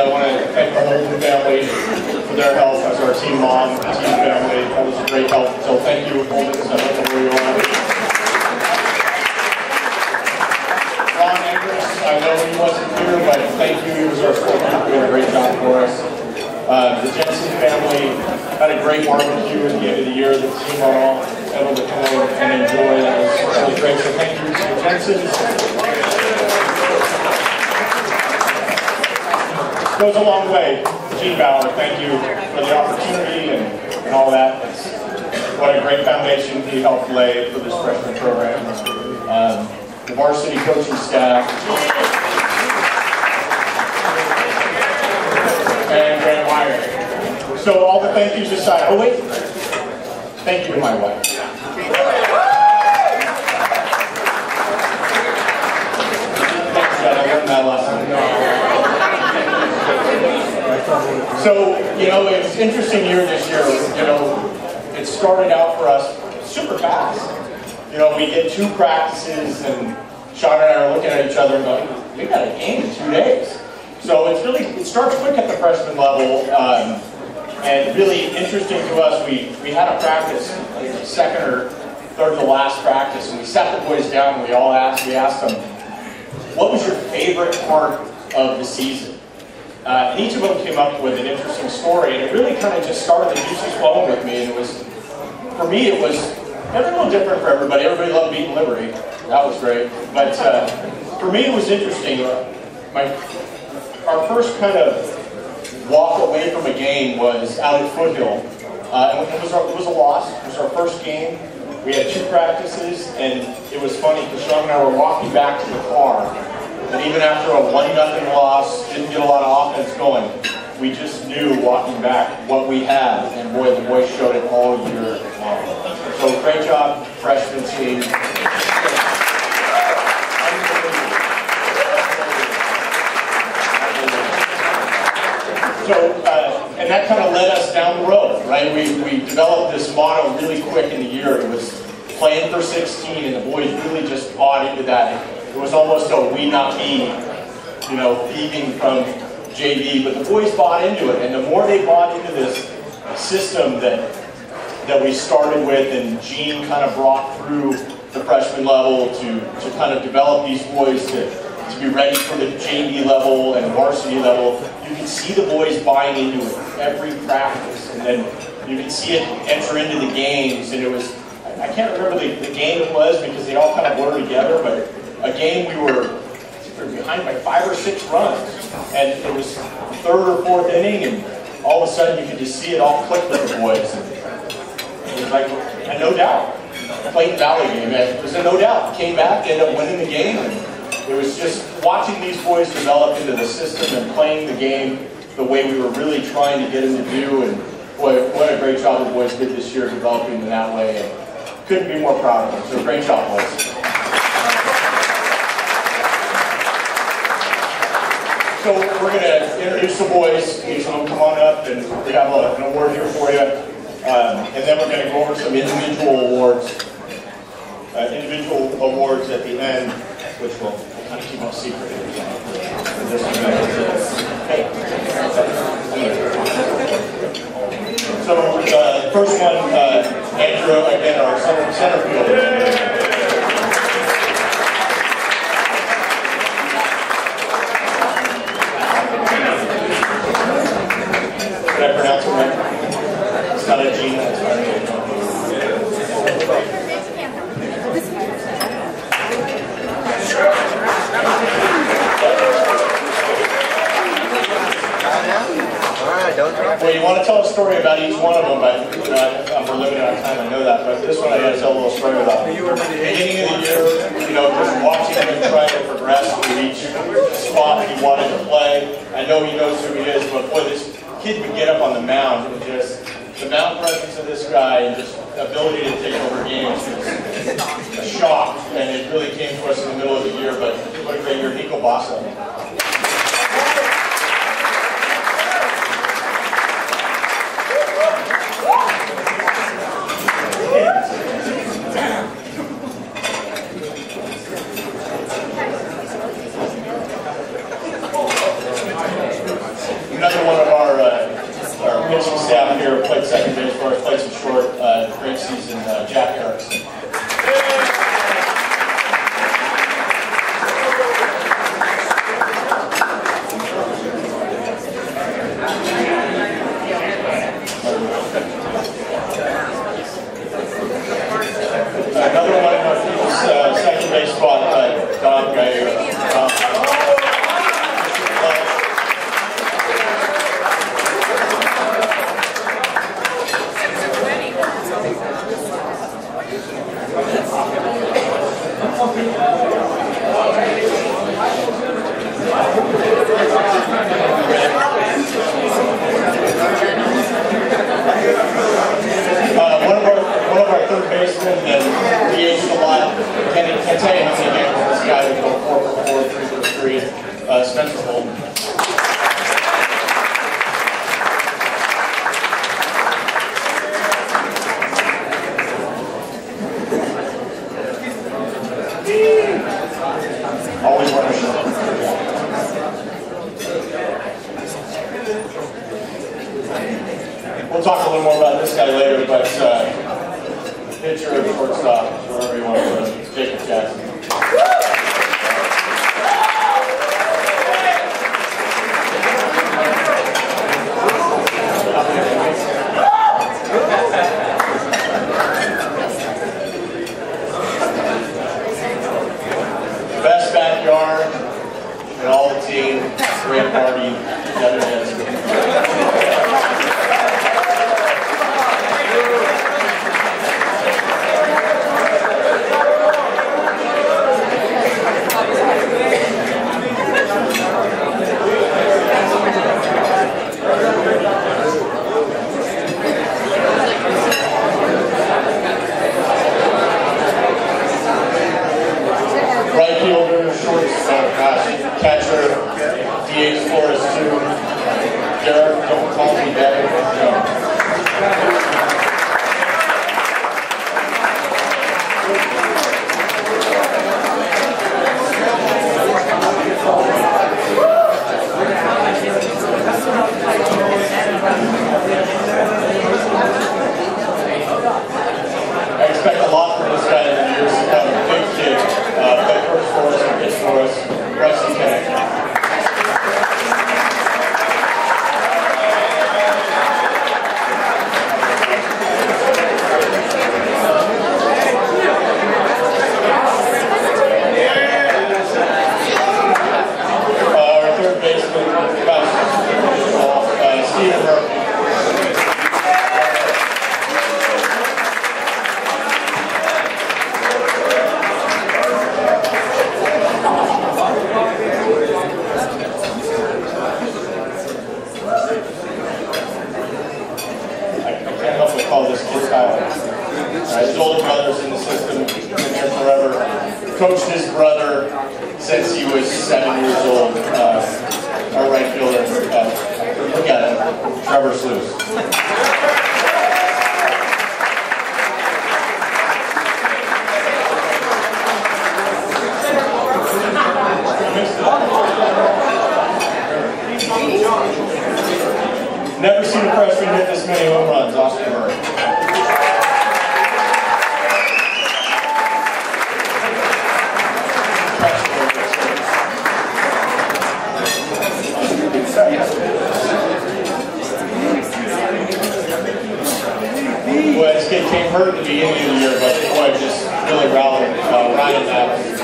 want to thank the Holden family for their help as our team mom, team family. That was a great help. So thank you, Holden. I don't know where you are. Ron Andrews, I know he wasn't here, but thank you. He was our sport. He did a great job for us. The Jensen family had a great barbecue at the end of the year. The team are all able to come over and enjoy. That was great. So thank you to the Jensens. Goes a long way. Gene Bauer, thank you for the opportunity and all that. What a great foundation he helped lay for this freshman program. The varsity coaching staff. And Grant Meyer. So all the thank yous aside. Oh wait. Thank you to my wife. Thanks, God. I learned that lesson. So, you know, it was an interesting year this year. You know, it started out for us super fast. You know, we did 2 practices, and Sean and I are looking at each other and going, we got a game in 2 days. So it's really, it starts quick at the freshman level, and really interesting to us. We had a practice, I think second or third to last practice, and we sat the boys down and we asked them, what was your favorite part of the season? And each of them came up with an interesting story, and it really kind of just started the juices flowing with me. And it was, for me, it was a little different for everybody. Everybody loved beating Liberty. That was great. But for me, it was interesting. Our first kind of walk away from a game was out at Foothill. And it was a loss. It was our first game. We had 2 practices, and it was funny because Sean and I were walking back to the car. And even after a 1-0 loss, didn't get a lot of offense going, we just knew walking back what we had, and boy, the boys showed it all year long. So great job, freshman team. So, and that kind of led us down the road, right? We developed this motto really quick in the year. It was playing for 16, and the boys really just bought into that. It was almost a we not me, you know, thieving from JV, but the boys bought into it, and the more they bought into this system that we started with, and Gene kind of brought through the freshman level to kind of develop these boys to be ready for the JV level and varsity level, you can see the boys buying into it every practice, and then you can see it enter into the games, and it was, I can't remember the game it was because they all kind of blur together, but a game we were behind by 5 or 6 runs, and it was 3rd or 4th inning, and all of a sudden you could just see it all click with the boys. And it was like, and no doubt, Clayton Valley game, it was a no doubt. Came back, ended up winning the game, and it was just watching these boys develop into the system and playing the game the way we were really trying to get them to do. And boy, what a great job the boys did this year developing in that way. And couldn't be more proud of them. So great job, boys. So we're going to introduce the boys. Each of them come on up, and we have an award here for you. And then we're going to go over some individual awards. Individual awards at the end, which we'll kind of keep a secret. So the first one, Andrew, again, our center fielder. Did I pronounce it right? It's not a Gene, that's fine. Well, you want to tell a story about each one of them, but we're limited on time, I know that, but this one I got to tell a little story about. At the beginning of the year, you know, just watching him try to progress to each spot he wanted to play. I know he knows who he is, but boy, this kid would get up on the mound and just, the mound presence of this guy and just ability to take over games was a shock, and it really came to us in the middle of the year, but what a great year. Nico Bassa. Jack Erickson. Another one of our second base spot, Dom Geyer. One of our third basemen that we aged a lot. Can't tell you how many games this guy would go 4 for 4, 3 for 3. Spencer Holden. Always want to show. We'll talk a little more about this guy later, but pitcher, shortstop, wherever you want to put him, it's Jacob Jackson. Best backyard and all the team, great party, togetherness. Right fielder, shortstop, catcher, DH for us too. Derek, don't call me Derek. I expect a lot from this guy in the years to come. A big kid, play first for us, pitch for us, Rusty Kennedy. Our third baseman, Stephen Murphy. Call this kid Tyler. His older brother's in the system, been here forever. Coached his brother since he was 7 years old. Our right fielder, look at him, Trevor Sluice. Never seen a freshman hit this many home runs, Austin Murray. Boy, this kid came hurt at the beginning of the year, but boy, just really rallied Ryan Adams.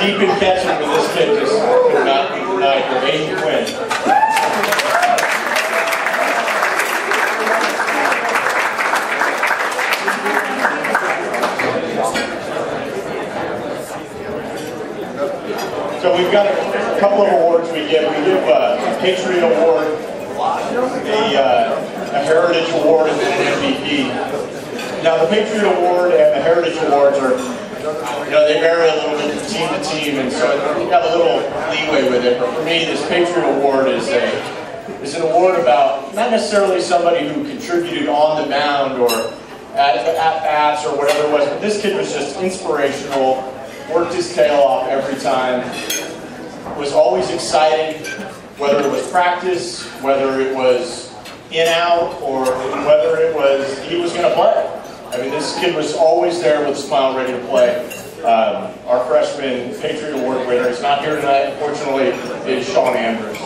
Deep in catching with this kid just could not be denied for 8th win. So we've got a couple of awards we give. We give a Patriot Award, a Heritage Award, and then an MVP. Now the Patriot Award and the Heritage Awards are, they vary a little bit from team to team, and so we have a little leeway with it. But for me, this Patriot Award is an award about not necessarily somebody who contributed on the mound or at-bats or whatever it was, but this kid was just inspirational, worked his tail off every time, was always excited, whether it was practice, whether it was in-out, or whether it was he was going to play. I mean, this kid was always there with a smile, ready to play. Our freshman Patriot Award winner is not here tonight, unfortunately, is Sean Andrews.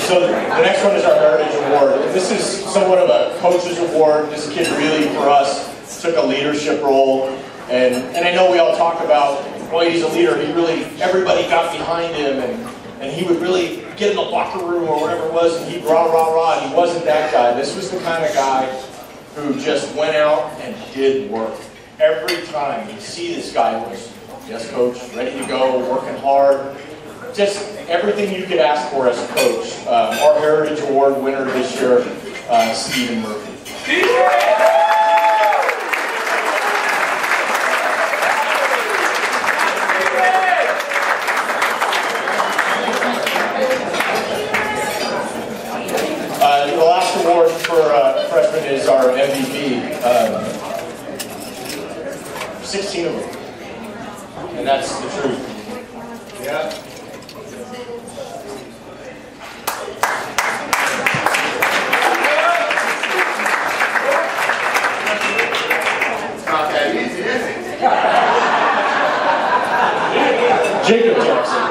So the next one is our Heritage Award. This is somewhat of a coach's award. This kid really, for us, took a leadership role. And I know we all talk about, boy, he's a leader. He really, everybody got behind him, and he would really get in the locker room or whatever it was, and he'd rah, rah, rah. And he wasn't that guy. This was the kind of guy who just went out and did work. Every time you see this guy was, yes, coach, ready to go, working hard. Just everything you could ask for as a coach. Our Heritage Award winner this year, Stephen Murphy. The last award for freshmen is our MVP. 16 of them. And that's the truth. Yeah. Jacob Jackson.